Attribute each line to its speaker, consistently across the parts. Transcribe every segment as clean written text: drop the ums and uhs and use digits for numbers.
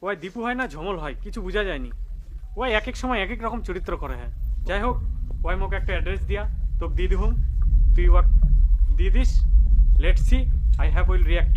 Speaker 1: ওই দীপু হয় না ঝমল হয় কিছু বোঝা যায়নি। ওই এক এক সময় এক এক রকম চরিত্র করে। হ্যাঁ যাই হোক, ওই মোকে একটা অ্যাড্রেস দিয়া তোকে দিয়ে দিহুম, তুই ওয়াক দিয়ে this. Let's see I have will react.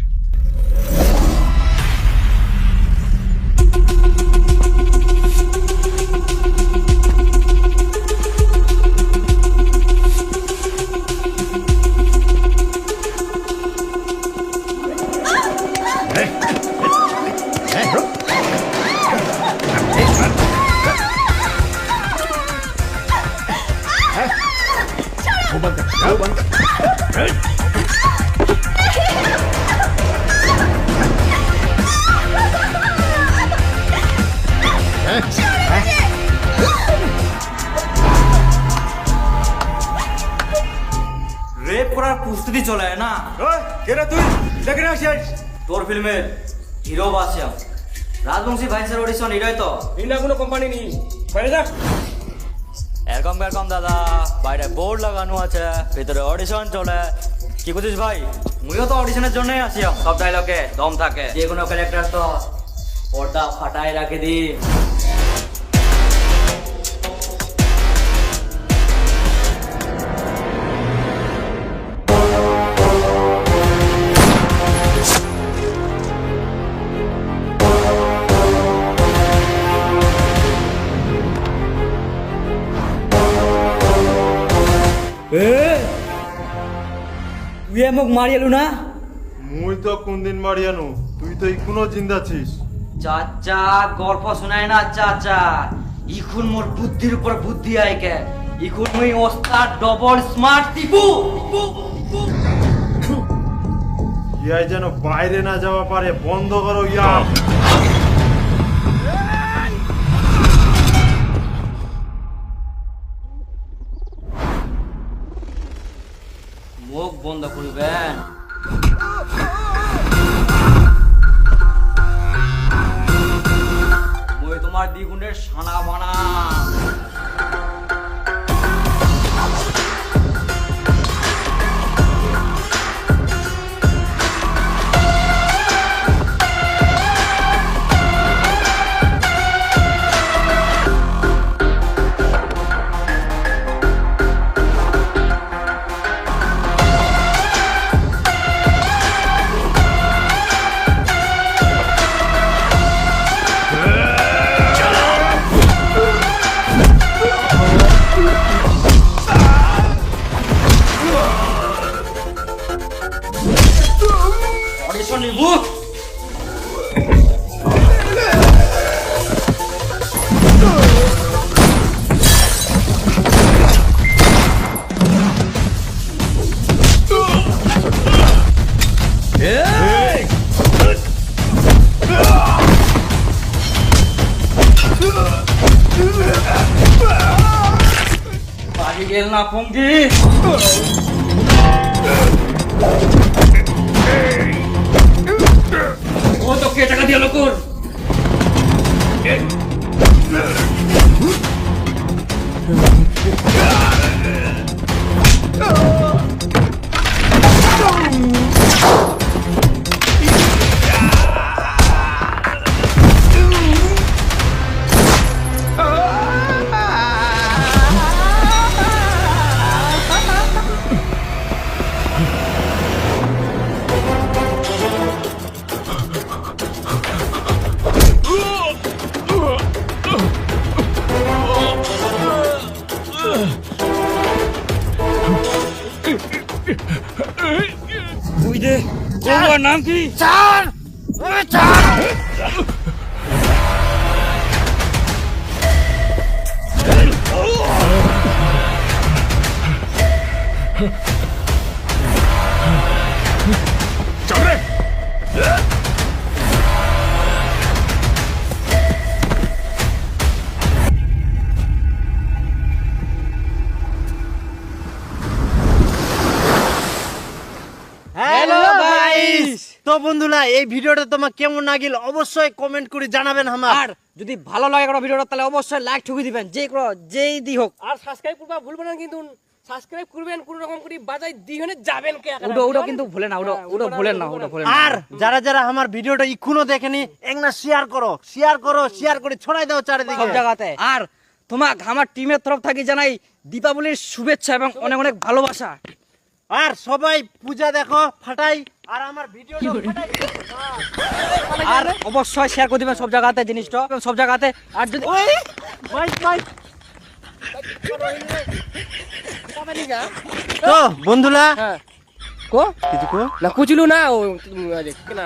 Speaker 2: Rape করার প্রস্তুতি চলে না?
Speaker 3: কেরা তুই দেখে না শেষ
Speaker 2: তোর ফিল্মের হিরো বাসিয়াম রাজবংশী ভাইসের অডিশন হিরোই তো?
Speaker 3: ইন্ডিয়া কোনো কোম্পানি নেই, বাইরে যা।
Speaker 2: এরকম এরকম দাদা, বাইরে বোর্ড লাগানো আছে, ভিতরে অডিশন চলে। কি বুঝিস ভাই, মুইও তো অডিশনের জন্যই আসিয়াম। সব ডায়লগে দম থাকে, যে কোনো ক্যারেক্টার তো পর্দা ফাটায় রাখে দি। তুই মোক মারি এলু না?
Speaker 4: মুই তো কোনদিন মারিয়ানু, তুই তো এখনো জিন্দা ছিস।
Speaker 2: চাচা গল্প শোনায় না চাচা, ইখুন মোর বুদ্ধির উপর বুদ্ধি আইকে। ইখুন মুই ওস্তাদ ডবল স্মার্ট টিপু।
Speaker 4: ইয়াই যেন বাইরে না যাওয়া পারে, বন্ধ করো ইয়া।
Speaker 2: মুখ বন্ধ করিবেন। মুই তোমার দ্বিগুণের সানা বানা। অডিশন নিবু। বাড়ি গেল না পঙ্গি। ও তো কে টাকা দিয়ে লোকর? তুই দে, তোমার নাম কি? চার চার।
Speaker 5: হ্যালো গাইস, তো বন্ধুরা এই ভিডিওটা তোমার কেমন লাগিল অবশ্যই কমেন্ট করে জানাবেন।
Speaker 6: আর যদি ভালো লাগে কোনো ভিডিওটা তাহলে অবশ্যই লাইক ঠুকি দিবেন, যেই দি হোক।
Speaker 3: আর সাবস্ক্রাইব করবা ভুলবেন না কিন্তু।
Speaker 6: সাবস্ক্রাইব করবেন কোন রকম করে বাজাই দিহনে যাবেন কে
Speaker 2: ওটা কিন্তু ভুলে না ওটা ভুলেন না ওটা ভুলেন না
Speaker 5: আর যারা যারা আমার ভিডিওটা এখনো দেখেনি একনা শেয়ার করে ছড়াই দাও চারিদিকে
Speaker 2: সব জায়গাতে। আর তোমাক আমার টিমের তরফ থেকে জানাই দীপাবলির শুভেচ্ছা এবং অনেক অনেক ভালোবাসা।
Speaker 5: আর সবাই পূজা দেখো ফাটাই আর আমার ভিডিওটা ফাটাই
Speaker 2: আর অবশ্যই শেয়ার করে দিবেন সব জায়গাতে জিনিসটা এবং সব জায়গাতে। আর যদি
Speaker 5: ভাই তো বন্ধুরা
Speaker 6: হ্যাঁ কো
Speaker 5: কিছু কো
Speaker 6: না কুচলু না ও না